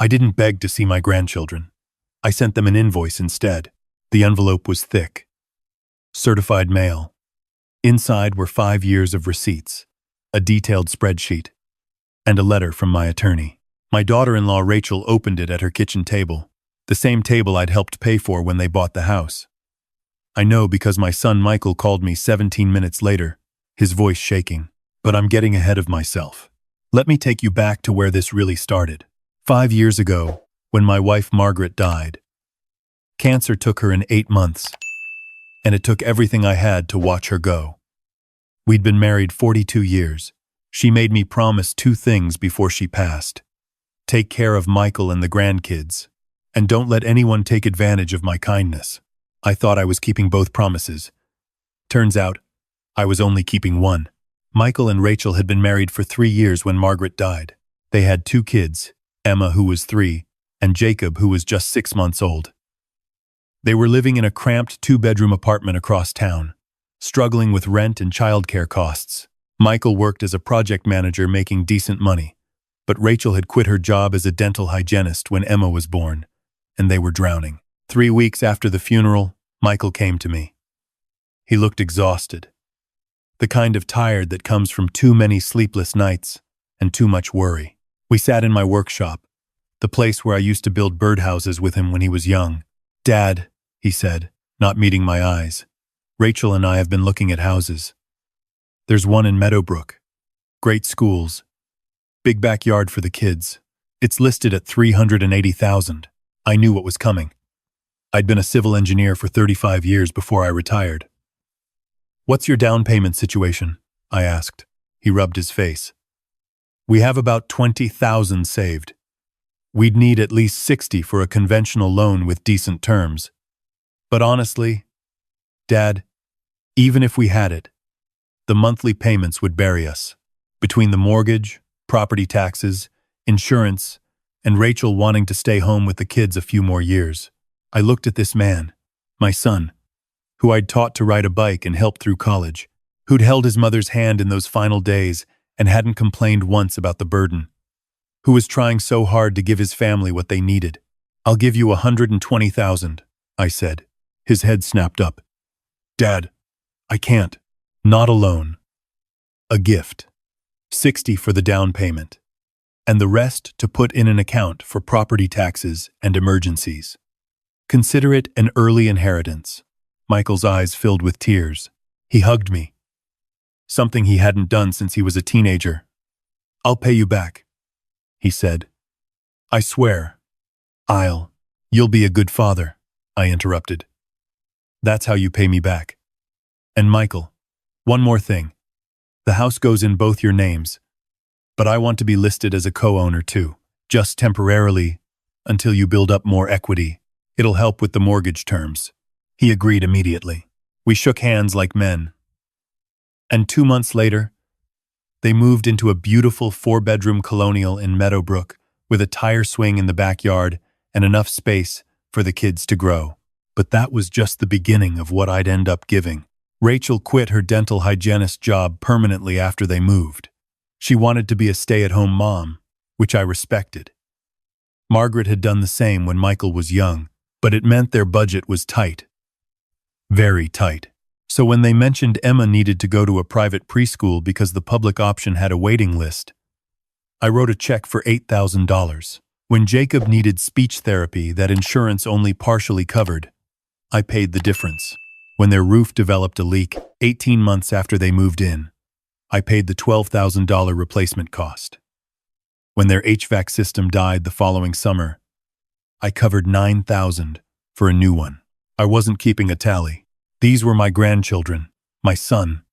I didn't beg to see my grandchildren. I sent them an invoice instead. The envelope was thick. Certified mail. Inside were 5 years of receipts, a detailed spreadsheet, and a letter from my attorney. My daughter-in-law Rachel opened it at her kitchen table, the same table I'd helped pay for when they bought the house. I know because my son Michael called me 17 minutes later, his voice shaking. But I'm getting ahead of myself. Let me take you back to where this really started. 5 years ago, when my wife Margaret died. Cancer took her in 8 months, and it took everything I had to watch her go. We'd been married 42 years. She made me promise 2 things before she passed. Take care of Michael and the grandkids, and don't let anyone take advantage of my kindness. I thought I was keeping both promises. Turns out, I was only keeping one. Michael and Rachel had been married for 3 years when Margaret died. They had 2 kids, Emma, who was 3, and Jacob, who was just 6 months old. They were living in a cramped 2-bedroom apartment across town, struggling with rent and childcare costs. Michael worked as a project manager making decent money, but Rachel had quit her job as a dental hygienist when Emma was born, and they were drowning. 3 weeks after the funeral, Michael came to me. He looked exhausted. The kind of tired that comes from too many sleepless nights and too much worry. We sat in my workshop, the place where I used to build birdhouses with him when he was young. "Dad," he said, not meeting my eyes, "Rachel and I have been looking at houses. There's one in Meadowbrook. Great schools. Big backyard for the kids. It's listed at $380,000. I knew what was coming. I'd been a civil engineer for 35 years before I retired. "What's your down payment situation?" I asked. He rubbed his face. "We have about $20,000 saved. We'd need at least $60,000 for a conventional loan with decent terms. But honestly, Dad, even if we had it, the monthly payments would bury us. Between the mortgage, property taxes, insurance, and Rachel wanting to stay home with the kids a few more years." I looked at this man, my son, who I'd taught to ride a bike and helped through college, who'd held his mother's hand in those final days and hadn't complained once about the burden, who was trying so hard to give his family what they needed. "I'll give you $120,000, I said. His head snapped up. "Dad, I can't. Not a loan. A gift. $60,000 for the down payment, and the rest to put in an account for property taxes and emergencies. Consider it an early inheritance." Michael's eyes filled with tears. He hugged me, something he hadn't done since he was a teenager. "I'll pay you back," he said. "I swear." You'll be a good father," I interrupted. "That's how you pay me back. And Michael, one more thing. The house goes in both your names, but I want to be listed as a co-owner too, just temporarily, until you build up more equity. It'll help with the mortgage terms." He agreed immediately. We shook hands like men. And 2 months later, they moved into a beautiful 4-bedroom colonial in Meadowbrook with a tire swing in the backyard and enough space for the kids to grow. But that was just the beginning of what I'd end up giving. Rachel quit her dental hygienist job permanently after they moved. She wanted to be a stay-at-home mom, which I respected. Margaret had done the same when Michael was young, but it meant their budget was tight. Very tight. So when they mentioned Emma needed to go to a private preschool because the public option had a waiting list, I wrote a check for $8,000. When Jacob needed speech therapy that insurance only partially covered, I paid the difference. When their roof developed a leak 18 months after they moved in, I paid the $12,000 replacement cost. When their HVAC system died the following summer, I covered $9,000 for a new one. I wasn't keeping a tally. These were my grandchildren, my son.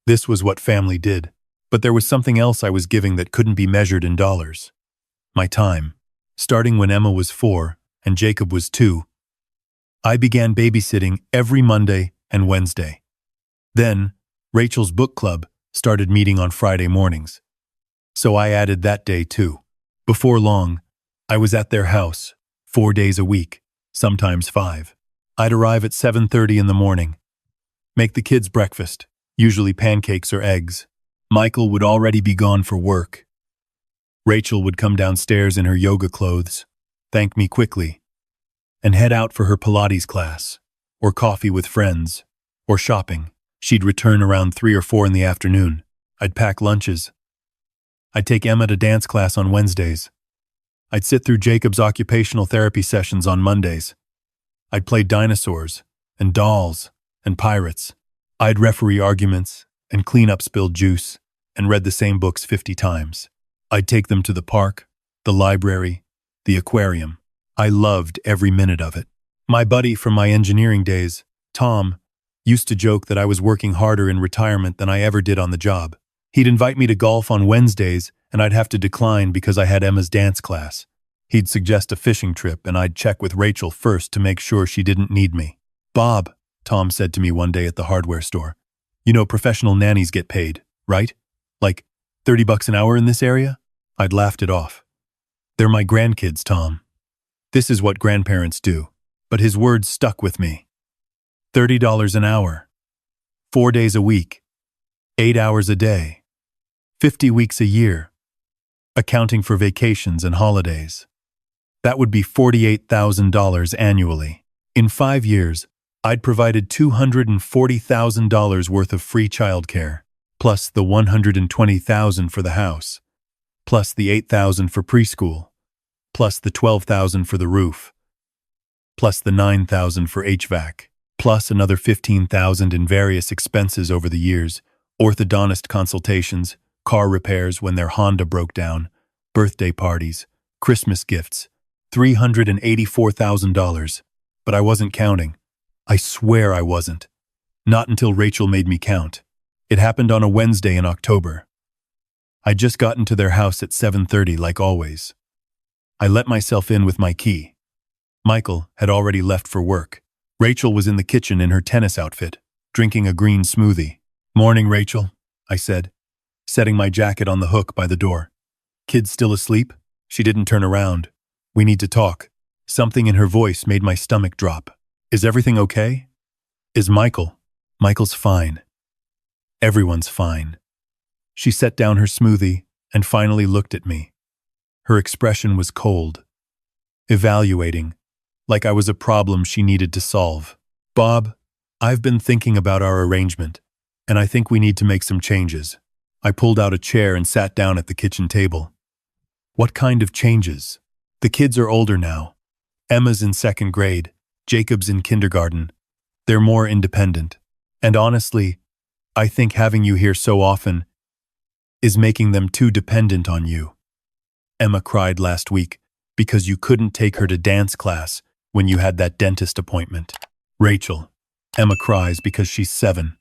This was what family did. But there was something else I was giving that couldn't be measured in dollars. My time. Starting when Emma was 4 and Jacob was 2, I began babysitting every Monday and Wednesday. Then, Rachel's book club started meeting on Friday mornings. So I added that day too. Before long, I was at their house, 4 days a week, sometimes 5. I'd arrive at 7:30 in the morning, make the kids breakfast, usually pancakes or eggs. Michael would already be gone for work. Rachel would come downstairs in her yoga clothes, thank me quickly, and head out for her Pilates class, or coffee with friends, or shopping. She'd return around 3 or 4 in the afternoon. I'd pack lunches. I'd take Emma to dance class on Wednesdays. I'd sit through Jacob's occupational therapy sessions on Mondays. I'd play dinosaurs, and dolls, and pirates. I'd referee arguments, and clean up spilled juice, and read the same books 50 times. I'd take them to the park, the library, the aquarium. I loved every minute of it. My buddy from my engineering days, Tom, used to joke that I was working harder in retirement than I ever did on the job. He'd invite me to golf on Wednesdays, and I'd have to decline because I had Emma's dance class. He'd suggest a fishing trip, and I'd check with Rachel first to make sure she didn't need me. "Bob," Tom said to me one day at the hardware store, "you know professional nannies get paid, right? Like $30 an hour in this area?" I'd laughed it off. "They're my grandkids, Tom. This is what grandparents do." But his words stuck with me. $30 an hour, 4 days a week, 8 hours a day, 50 weeks a year, accounting for vacations and holidays. That would be $48,000 annually. In 5 years, I'd provided $240,000 worth of free childcare, plus the $120,000 for the house, plus the $8,000 for preschool, plus the $12,000 for the roof, plus the $9,000 for HVAC, plus another $15,000 in various expenses over the years, orthodontist consultations, car repairs when their Honda broke down, birthday parties, Christmas gifts, $384,000. But I wasn't counting. I swear I wasn't. Not until Rachel made me count. It happened on a Wednesday in October. I'd just gotten to their house at 7:30 like always. I let myself in with my key. Michael had already left for work. Rachel was in the kitchen in her tennis outfit, drinking a green smoothie. "Morning, Rachel," I said, setting my jacket on the hook by the door. "Kids still asleep?" She didn't turn around. "We need to talk." Something in her voice made my stomach drop. "Is everything okay? Is Michael?" "Michael's fine. Everyone's fine." She set down her smoothie and finally looked at me. Her expression was cold, evaluating, like I was a problem she needed to solve. "Bob, I've been thinking about our arrangement, and I think we need to make some changes." I pulled out a chair and sat down at the kitchen table. "What kind of changes?" "The kids are older now. Emma's in 2nd grade, Jacob's in kindergarten. They're more independent. And honestly, I think having you here so often is making them too dependent on you. Emma cried last week because you couldn't take her to dance class when you had that dentist appointment." "Rachel, Emma cries because she's 7.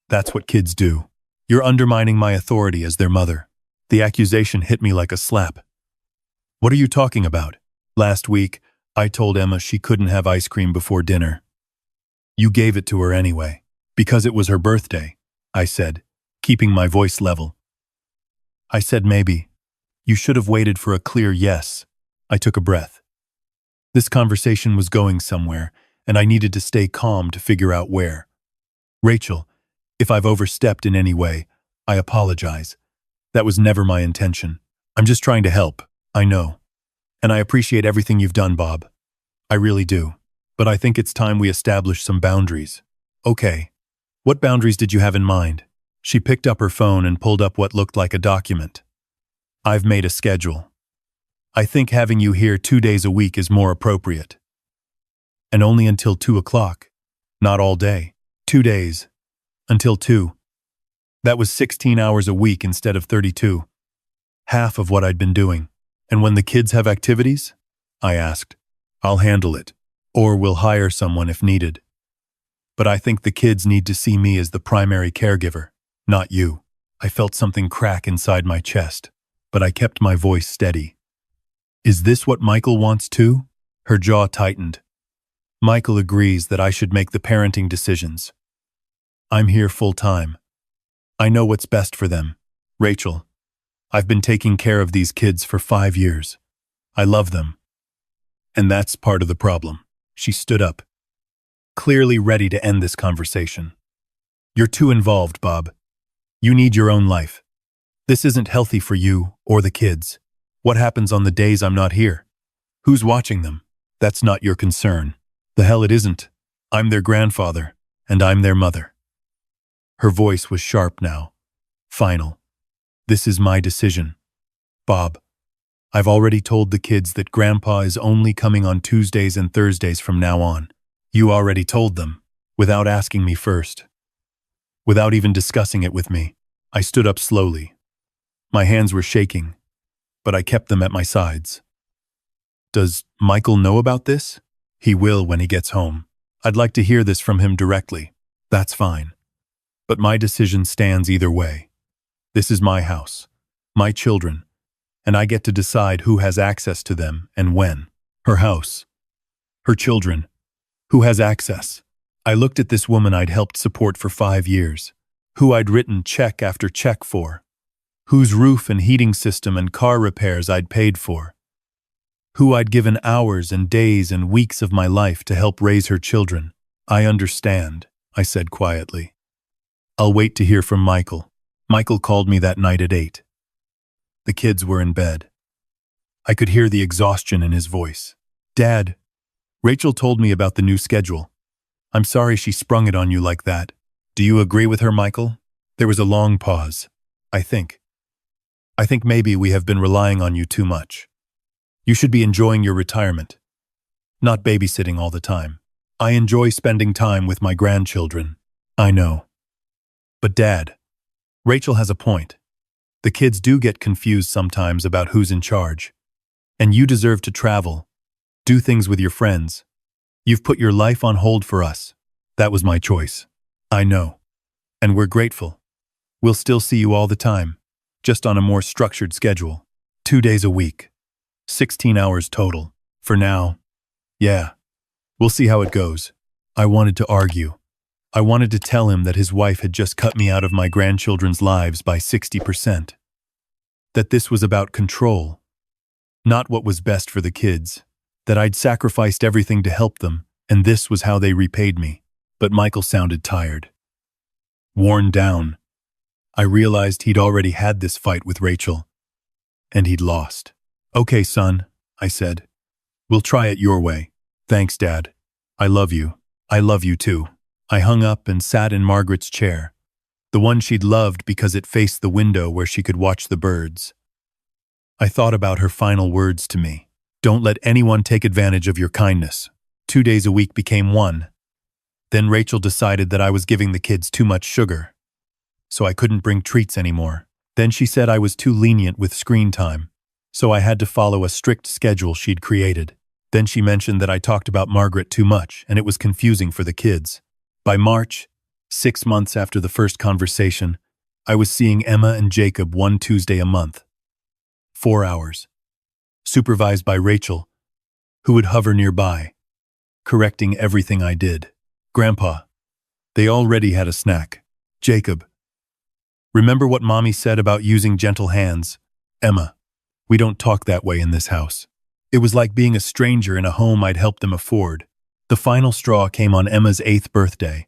That's what kids do. You're undermining my authority as their mother." The accusation hit me like a slap. "What are you talking about?" "Last week, I told Emma she couldn't have ice cream before dinner. You gave it to her anyway, because it was her birthday," I said, keeping my voice level. "I said maybe. You should have waited for a clear yes." I took a breath. This conversation was going somewhere, and I needed to stay calm to figure out where. "Rachel, if I've overstepped in any way, I apologize. That was never my intention. I'm just trying to help, I know. And I appreciate everything you've done, Bob. I really do. But I think it's time we establish some boundaries." "Okay. What boundaries did you have in mind?" She picked up her phone and pulled up what looked like a document. "I've made a schedule. I think having you here 2 days a week is more appropriate. And only until 2 o'clock. Not all day. 2 days. Until 2. That was 16 hours a week instead of 32. Half of what I'd been doing. "And when the kids have activities?" I asked. "I'll handle it. Or we'll hire someone if needed. But I think the kids need to see me as the primary caregiver, not you." I felt something crack inside my chest, but I kept my voice steady. "Is this what Michael wants too?" Her jaw tightened. "Michael agrees that I should make the parenting decisions. I'm here full-time. I know what's best for them. Rachel, I've been taking care of these kids for 5 years. I love them. And that's part of the problem." She stood up, clearly ready to end this conversation. "You're too involved, Bob. You need your own life. This isn't healthy for you or the kids. What happens on the days I'm not here? Who's watching them? That's not your concern. The hell it isn't. I'm their grandfather, and I'm their mother. Her voice was sharp now. Final. This is my decision. Bob, I've already told the kids that Grandpa is only coming on Tuesdays and Thursdays from now on. You already told them, without asking me first. Without even discussing it with me. I stood up slowly. My hands were shaking, but I kept them at my sides. Does Michael know about this? He will when he gets home. I'd like to hear this from him directly. That's fine. But my decision stands either way. This is my house, my children, and I get to decide who has access to them and when. Her house. Her children. Who has access? I looked at this woman I'd helped support for 5 years, who I'd written check after check for, whose roof and heating system and car repairs I'd paid for, who I'd given hours and days and weeks of my life to help raise her children. I understand, I said quietly. I'll wait to hear from Michael. Michael called me that night at 8. The kids were in bed. I could hear the exhaustion in his voice. Dad, Rachel told me about the new schedule. I'm sorry she sprung it on you like that. Do you agree with her, Michael? There was a long pause. I think maybe we have been relying on you too much. You should be enjoying your retirement, not babysitting all the time. I enjoy spending time with my grandchildren. I know. But Dad, Rachel has a point. The kids do get confused sometimes about who's in charge. And you deserve to travel, do things with your friends. You've put your life on hold for us. That was my choice. I know. And we're grateful. We'll still see you all the time, just on a more structured schedule. 2 days a week. 16 hours total. For now. Yeah. We'll see how it goes. I wanted to argue. I wanted to tell him that his wife had just cut me out of my grandchildren's lives by 60%. That this was about control, not what was best for the kids. That I'd sacrificed everything to help them, and this was how they repaid me. But Michael sounded tired. Worn down. I realized he'd already had this fight with Rachel, and he'd lost. Okay, son, I said. We'll try it your way. Thanks, Dad. I love you. I love you too. I hung up and sat in Margaret's chair, the one she'd loved because it faced the window where she could watch the birds. I thought about her final words to me. Don't let anyone take advantage of your kindness. 2 days a week became 1. Then Rachel decided that I was giving the kids too much sugar, so I couldn't bring treats anymore. Then she said I was too lenient with screen time, so I had to follow a strict schedule she'd created. Then she mentioned that I talked about Margaret too much and it was confusing for the kids. By March, 6 months after the first conversation, I was seeing Emma and Jacob 1 Tuesday a month. 4 hours. Supervised by Rachel, who would hover nearby, correcting everything I did. Grandpa, they already had a snack. Jacob, remember what Mommy said about using gentle hands? Emma, we don't talk that way in this house. It was like being a stranger in a home I'd helped them afford. The final straw came on Emma's 8th birthday.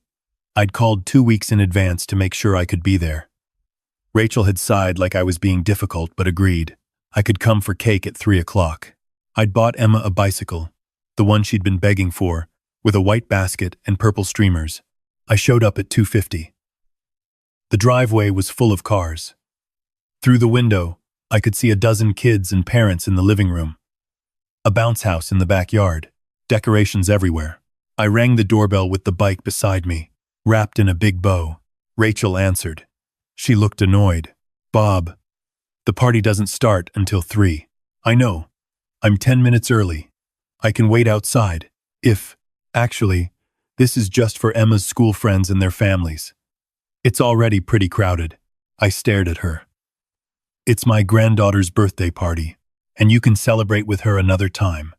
I'd called 2 weeks in advance to make sure I could be there. Rachel had sighed like I was being difficult, but agreed. I could come for cake at 3 o'clock. I'd bought Emma a bicycle, the one she'd been begging for, with a white basket and purple streamers. I showed up at 2:50. The driveway was full of cars. Through the window, I could see a dozen kids and parents in the living room. A bounce house in the backyard. Decorations everywhere. I rang the doorbell with the bike beside me, wrapped in a big bow. Rachel answered. She looked annoyed. Bob, the party doesn't start until 3. I know. I'm 10 minutes early. I can wait outside. Actually, this is just for Emma's school friends and their families. It's already pretty crowded. I stared at her. It's my granddaughter's birthday party, and you can celebrate with her another time.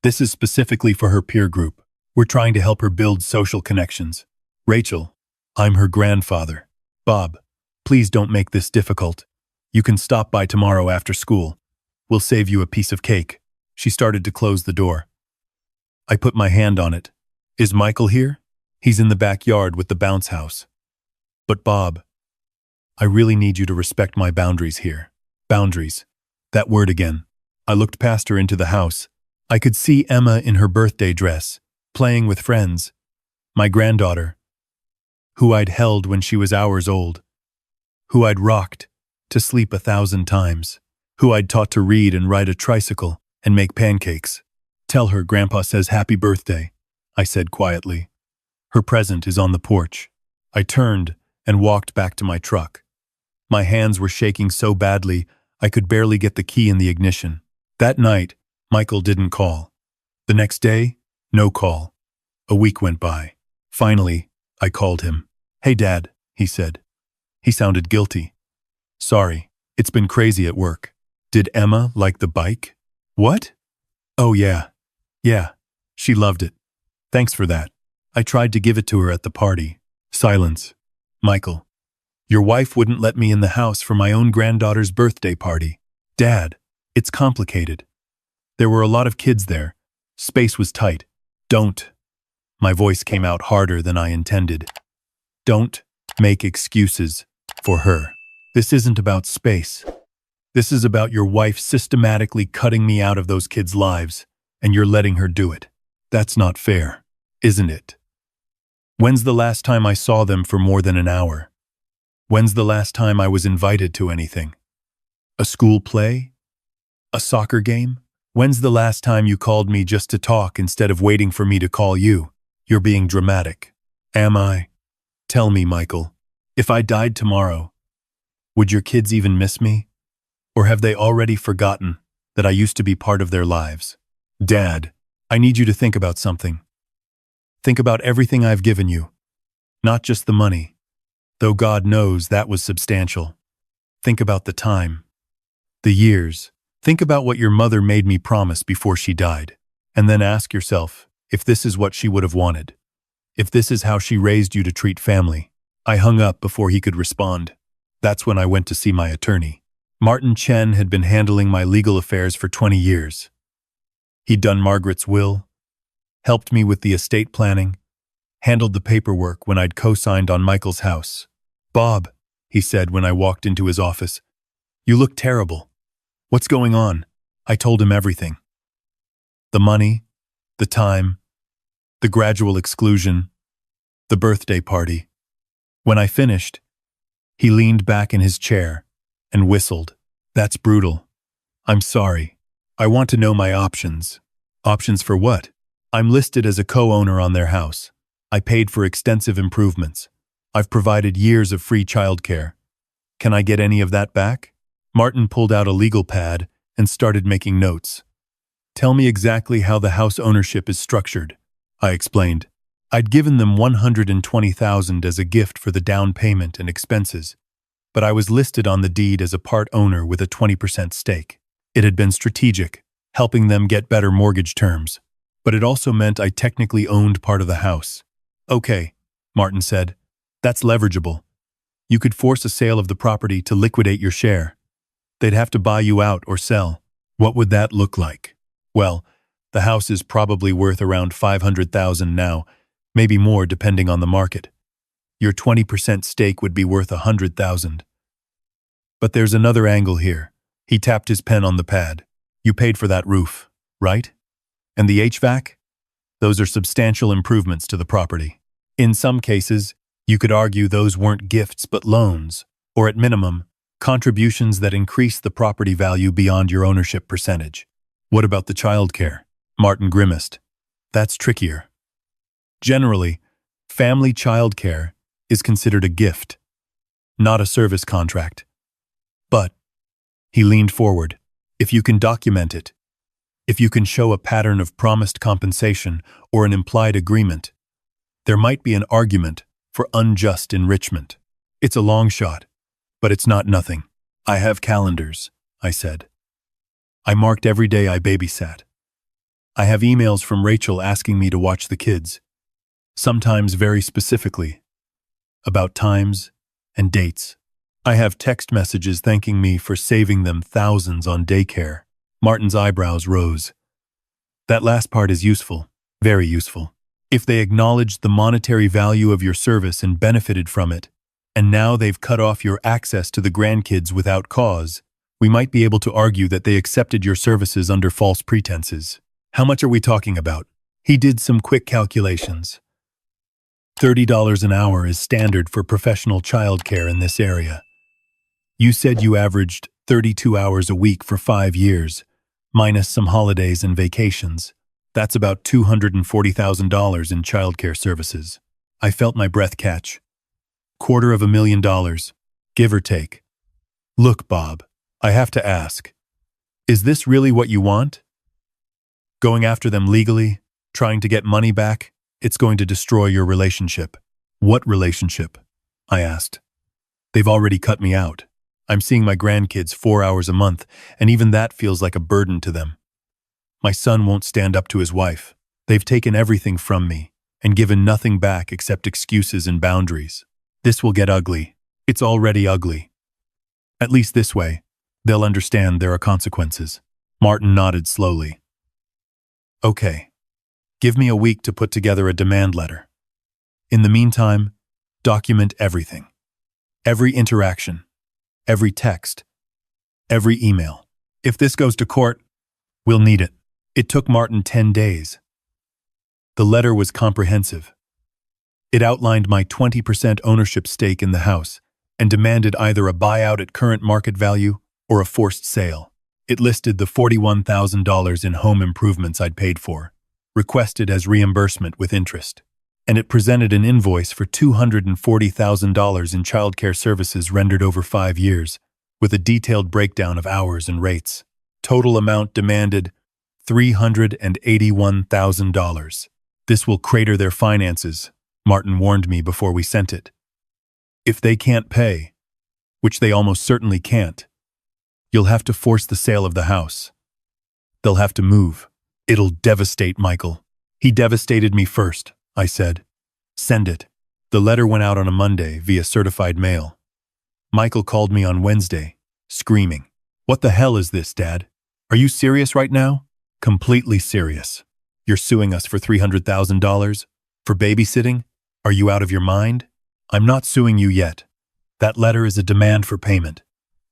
This is specifically for her peer group. We're trying to help her build social connections. Rachel, I'm her grandfather. Bob, please don't make this difficult. You can stop by tomorrow after school. We'll save you a piece of cake. She started to close the door. I put my hand on it. Is Michael here? He's in the backyard with the bounce house. But Bob, I really need you to respect my boundaries here. Boundaries. That word again. I looked past her into the house. I could see Emma in her birthday dress, playing with friends. My granddaughter, who I'd held when she was hours old, who I'd rocked to sleep 1,000 times, who I'd taught to read and ride a tricycle and make pancakes. Tell her Grandpa says happy birthday, I said quietly. Her present is on the porch. I turned and walked back to my truck. My hands were shaking so badly I could barely get the key in the ignition. That night, Michael didn't call. The next day, no call. A week went by. Finally, I called him. Hey, Dad, he said. He sounded guilty. Sorry, it's been crazy at work. Did Emma like the bike? What? Oh, yeah. Yeah, she loved it. Thanks for that. I tried to give it to her at the party. Silence. Michael, your wife wouldn't let me in the house for my own granddaughter's birthday party. Dad, it's complicated. There were a lot of kids there. Space was tight. Don't. My voice came out harder than I intended. Don't make excuses for her. This isn't about space. This is about your wife systematically cutting me out of those kids' lives, and you're letting her do it. That's not fair, isn't it? When's the last time I saw them for more than an hour? When's the last time I was invited to anything? A school play? A soccer game? When's the last time you called me just to talk instead of waiting for me to call you? You're being dramatic. Am I? Tell me, Michael, if I died tomorrow, would your kids even miss me? Or have they already forgotten that I used to be part of their lives? Dad, I need you to think about something. Think about everything I've given you, not just the money, though God knows that was substantial. Think about the time, the years. Think about what your mother made me promise before she died, and then ask yourself if this is what she would have wanted, if this is how she raised you to treat family. I hung up before he could respond. That's when I went to see my attorney. Martin Chen had been handling my legal affairs for 20 years. He'd done Margaret's will, helped me with the estate planning, handled the paperwork when I'd co-signed on Michael's house. Bob, he said when I walked into his office, you look terrible. What's going on? I told him everything. The money, the time, the gradual exclusion, the birthday party. When I finished, he leaned back in his chair and whistled. That's brutal. I'm sorry. I want to know my options. Options for what? I'm listed as a co-owner on their house. I paid for extensive improvements. I've provided years of free childcare. Can I get any of that back? Martin pulled out a legal pad and started making notes. Tell me exactly how the house ownership is structured, I explained. I'd given them $120,000 as a gift for the down payment and expenses, but I was listed on the deed as a part owner with a 20% stake. It had been strategic, helping them get better mortgage terms, but it also meant I technically owned part of the house. Okay, Martin said, that's leverageable. You could force a sale of the property to liquidate your share. They'd have to buy you out or sell. What would that look like? Well, the house is probably worth around $500,000 now, maybe more depending on the market. Your 20% stake would be worth $100,000. But there's another angle here. He tapped his pen on the pad. You paid for that roof, right? And the HVAC? Those are substantial improvements to the property. In some cases, you could argue those weren't gifts but loans, or at minimum, contributions that increase the property value beyond your ownership percentage. What about the childcare? Martin grimaced. That's trickier. Generally, family childcare is considered a gift, not a service contract. But, he leaned forward, if you can document it, if you can show a pattern of promised compensation or an implied agreement, there might be an argument for unjust enrichment. It's a long shot, but it's not nothing. I have calendars, I said. I marked every day I babysat. I have emails from Rachel asking me to watch the kids, sometimes very specifically, about times and dates. I have text messages thanking me for saving them thousands on daycare. Martin's eyebrows rose. That last part is useful, very useful. If they acknowledged the monetary value of your service and benefited from it, and now they've cut off your access to the grandkids without cause, We might be able to argue that they accepted your services under false pretenses. How much are we talking about? He did some quick calculations. $30 an hour is standard for professional childcare in this area. You said you averaged 32 hours a week for 5 years, minus some holidays and vacations. That's about $240,000 in childcare services. I felt my breath catch. $250,000, give or take. Look, Bob, I have to ask. Is this really what you want? Going after them legally, trying to get money back, it's going to destroy your relationship. What relationship? I asked. They've already cut me out. I'm seeing my grandkids 4 hours a month, and even that feels like a burden to them. My son won't stand up to his wife. They've taken everything from me and given nothing back except excuses and boundaries. This will get ugly. It's already ugly. At least this way, they'll understand there are consequences. Martin nodded slowly. Okay. Give me a week to put together a demand letter. In the meantime, document everything. Every interaction. Every text. Every email. If this goes to court, we'll need it. It took Martin 10 days. The letter was comprehensive. It outlined my 20% ownership stake in the house and demanded either a buyout at current market value or a forced sale. It listed the $41,000 in home improvements I'd paid for, requested as reimbursement with interest, and it presented an invoice for $240,000 in childcare services rendered over 5 years, with a detailed breakdown of hours and rates. Total amount demanded $381,000. This will crater their finances, Martin warned me before we sent it. If they can't pay, which they almost certainly can't, you'll have to force the sale of the house. They'll have to move. It'll devastate Michael. He devastated me first, I said. Send it. The letter went out on a Monday via certified mail. Michael called me on Wednesday, screaming, "What the hell is this, Dad? Are you serious right now?" Completely serious. You're suing us for $300,000? For babysitting? Are you out of your mind? I'm not suing you yet. That letter is a demand for payment.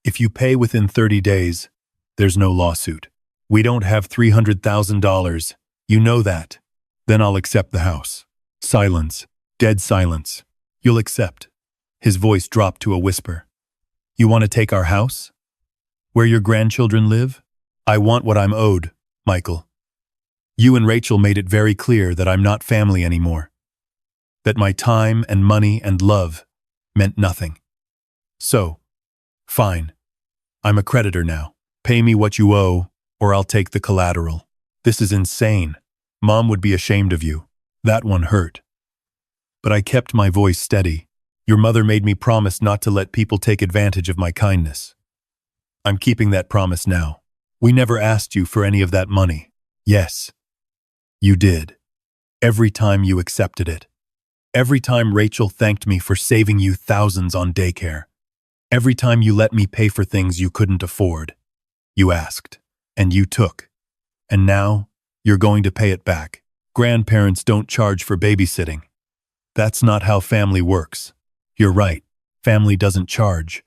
If you pay within 30 days, there's no lawsuit. We don't have $300,000. You know that. Then I'll accept the house. Silence. Dead silence. You'll accept. His voice dropped to a whisper. You want to take our house? Where your grandchildren live? I want what I'm owed, Michael. You and Rachel made it very clear that I'm not family anymore. That my time and money and love meant nothing. So, fine. I'm a creditor now. Pay me what you owe, or I'll take the collateral. This is insane. Mom would be ashamed of you. That one hurt. But I kept my voice steady. Your mother made me promise not to let people take advantage of my kindness. I'm keeping that promise now. We never asked you for any of that money. Yes, you did. Every time you accepted it. Every time Rachel thanked me for saving you thousands on daycare. Every time you let me pay for things you couldn't afford. You asked, and you took. And now, you're going to pay it back. Grandparents don't charge for babysitting. That's not how family works. You're right, family doesn't charge.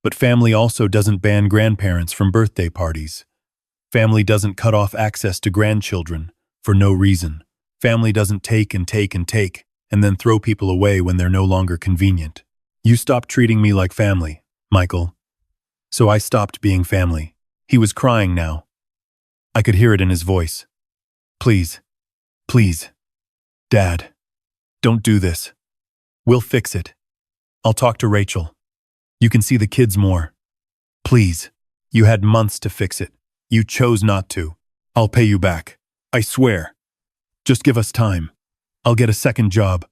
But family also doesn't ban grandparents from birthday parties. Family doesn't cut off access to grandchildren for no reason. Family doesn't take and take and take, and then throw people away when they're no longer convenient. You stopped treating me like family, Michael. So I stopped being family. He was crying now. I could hear it in his voice. Please, please, Dad, don't do this. We'll fix it. I'll talk to Rachel. You can see the kids more. Please, you had months to fix it. You chose not to. I'll pay you back. I swear. Just give us time. I'll get a second job.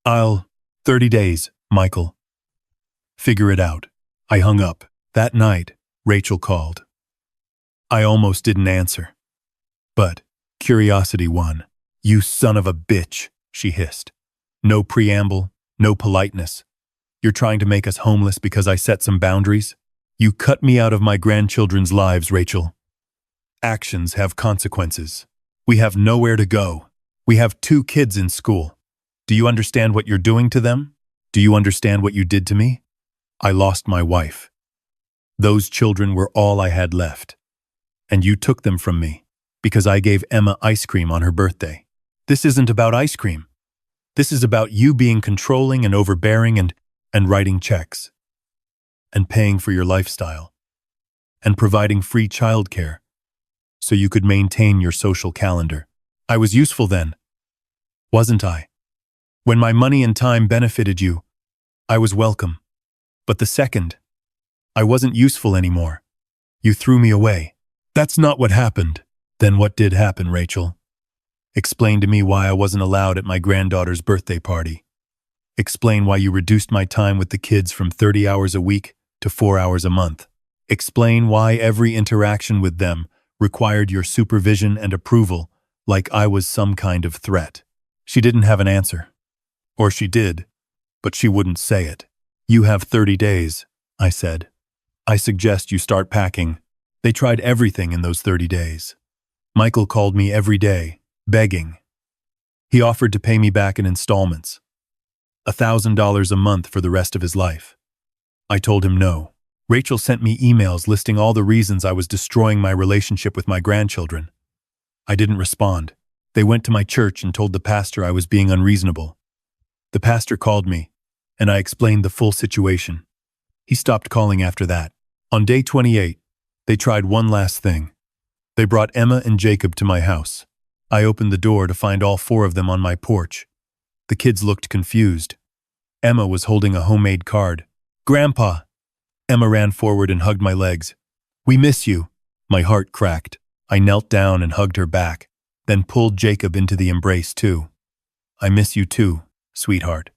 30 days, Michael. Figure it out. I hung up. That night, Rachel called. I almost didn't answer. But curiosity won. You son of a bitch, she hissed. No preamble, no politeness. You're trying to make us homeless because I set some boundaries? You cut me out of my grandchildren's lives, Rachel. Actions have consequences. We have nowhere to go. We have 2 kids in school. Do you understand what you're doing to them? Do you understand what you did to me? I lost my wife. Those children were all I had left. And you took them from me because I gave Emma ice cream on her birthday. This isn't about ice cream. This is about you being controlling and overbearing and writing checks and paying for your lifestyle and providing free childcare so you could maintain your social calendar. I was useful then, wasn't I? When my money and time benefited you, I was welcome. But the second, I wasn't useful anymore. You threw me away. That's not what happened. Then what did happen, Rachel? Explain to me why I wasn't allowed at my granddaughter's birthday party. Explain why you reduced my time with the kids from 30 hours a week to 4 hours a month. Explain why every interaction with them required your supervision and approval like I was some kind of threat. She didn't have an answer. Or she did, but she wouldn't say it. You have 30 days, I said. I suggest you start packing. They tried everything in those 30 days. Michael called me every day, begging. He offered to pay me back in installments, $1,000 a month for the rest of his life. I told him no. Rachel sent me emails listing all the reasons I was destroying my relationship with my grandchildren. I didn't respond. They went to my church and told the pastor I was being unreasonable. The pastor called me, and I explained the full situation. He stopped calling after that. On day 28, they tried one last thing. They brought Emma and Jacob to my house. I opened the door to find all 4 of them on my porch. The kids looked confused. Emma was holding a homemade card. Grandpa! Emma ran forward and hugged my legs. We miss you. My heart cracked. I knelt down and hugged her back, then pulled Jacob into the embrace too. I miss you too, sweetheart.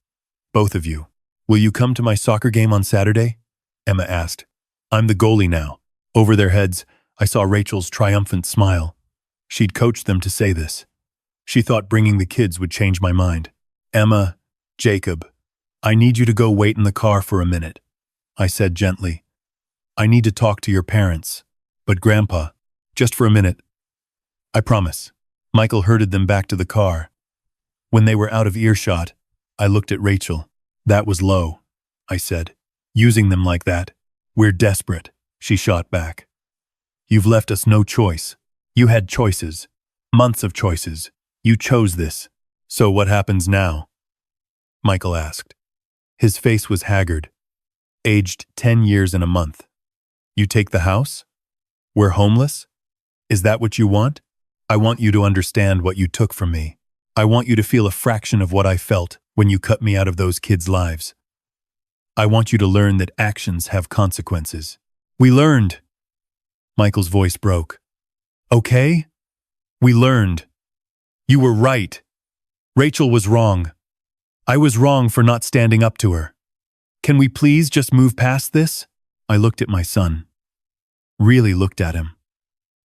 Both of you. Will you come to my soccer game on Saturday? Emma asked. I'm the goalie now. Over their heads, I saw Rachel's triumphant smile. She'd coached them to say this. She thought bringing the kids would change my mind. Emma, Jacob, I need you to go wait in the car for a minute, I said gently. I need to talk to your parents. But Grandpa, just for a minute. I promise. Michael herded them back to the car. When they were out of earshot, I looked at Rachel. That was low, I said. Using them like that. We're desperate, she shot back. You've left us no choice. You had choices. Months of choices. You chose this. So what happens now? Michael asked. His face was haggard. Aged 10 years and a month. You take the house? We're homeless? Is that what you want? I want you to understand what you took from me. I want you to feel a fraction of what I felt when you cut me out of those kids' lives. I want you to learn that actions have consequences. We learned. Michael's voice broke. Okay? We learned. You were right. Rachel was wrong. I was wrong for not standing up to her. Can we please just move past this? I looked at my son. Really looked at him.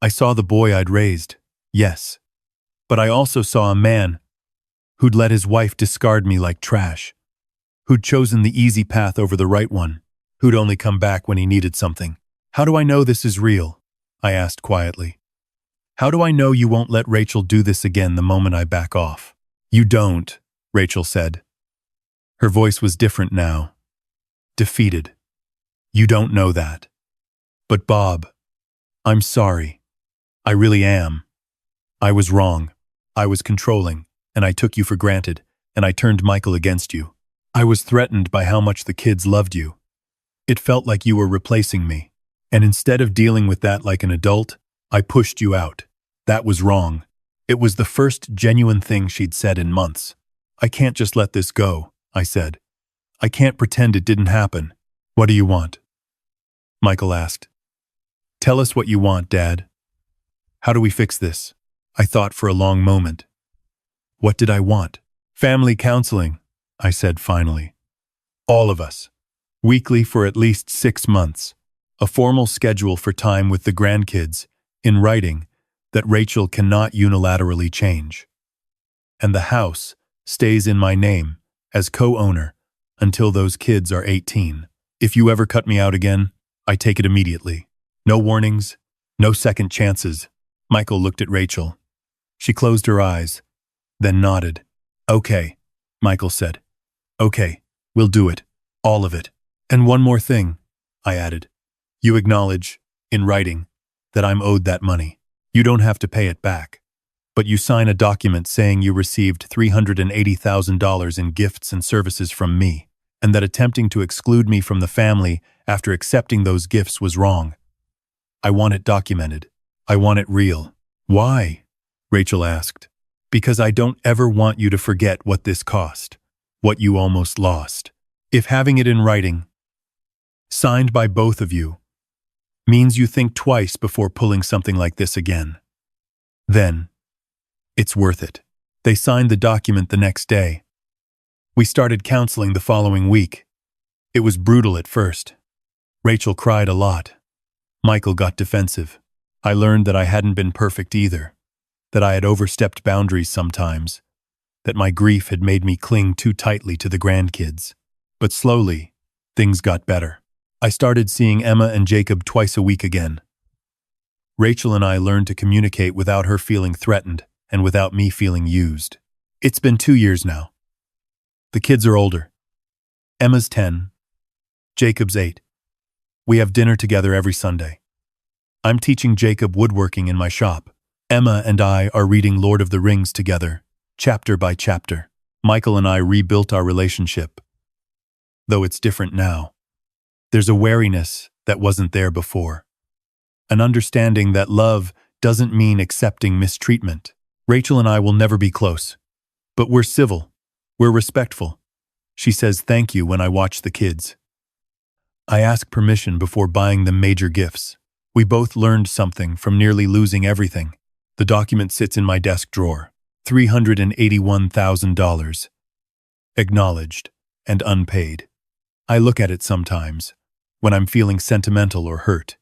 I saw the boy I'd raised, yes. But I also saw a man who'd let his wife discard me like trash, who'd chosen the easy path over the right one, who'd only come back when he needed something. How do I know this is real? I asked quietly. How do I know you won't let Rachel do this again the moment I back off? You don't, Rachel said. Her voice was different now. Defeated. You don't know that. But Bob, I'm sorry. I really am. I was wrong. I was controlling, and I took you for granted, and I turned Michael against you. I was threatened by how much the kids loved you. It felt like you were replacing me, and instead of dealing with that like an adult, I pushed you out. That was wrong. It was the first genuine thing she'd said in months. I can't just let this go, I said. I can't pretend it didn't happen. What do you want? Michael asked. Tell us what you want, Dad. How do we fix this? I thought for a long moment. What did I want? Family counseling, I said finally. All of us. Weekly for at least 6 months. A formal schedule for time with the grandkids, in writing, that Rachel cannot unilaterally change. And the house stays in my name as co-owner until those kids are 18. If you ever cut me out again, I take it immediately. No warnings, no second chances. Michael looked at Rachel. She closed her eyes, then nodded. Okay, Michael said. Okay, we'll do it. All of it. And one more thing, I added. You acknowledge, in writing, that I'm owed that money. You don't have to pay it back. But you sign a document saying you received $380,000 in gifts and services from me, and that attempting to exclude me from the family after accepting those gifts was wrong. I want it documented. I want it real. Why? Rachel asked. Because I don't ever want you to forget what this cost, what you almost lost. If having it in writing, signed by both of you, means you think twice before pulling something like this again, then it's worth it. They signed the document the next day. We started counseling the following week. It was brutal at first. Rachel cried a lot. Michael got defensive. I learned that I hadn't been perfect either, that I had overstepped boundaries sometimes, that my grief had made me cling too tightly to the grandkids. But slowly, things got better. I started seeing Emma and Jacob twice a week again. Rachel and I learned to communicate without her feeling threatened and without me feeling used. It's been 2 years now. The kids are older. Emma's 10. Jacob's 8. We have dinner together every Sunday. I'm teaching Jacob woodworking in my shop. Emma and I are reading Lord of the Rings together, chapter by chapter. Michael and I rebuilt our relationship, though it's different now. There's a wariness that wasn't there before. An understanding that love doesn't mean accepting mistreatment. Rachel and I will never be close, but we're civil. We're respectful. She says thank you when I watch the kids. I ask permission before buying them major gifts. We both learned something from nearly losing everything. The document sits in my desk drawer. $381,000. Acknowledged and unpaid. I look at it sometimes, when I'm feeling sentimental or hurt.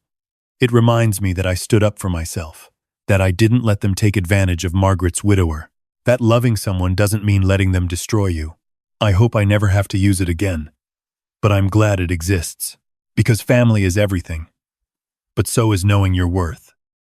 It reminds me that I stood up for myself, that I didn't let them take advantage of Margaret's widower, that loving someone doesn't mean letting them destroy you. I hope I never have to use it again, but I'm glad it exists, because family is everything. But so is knowing your worth.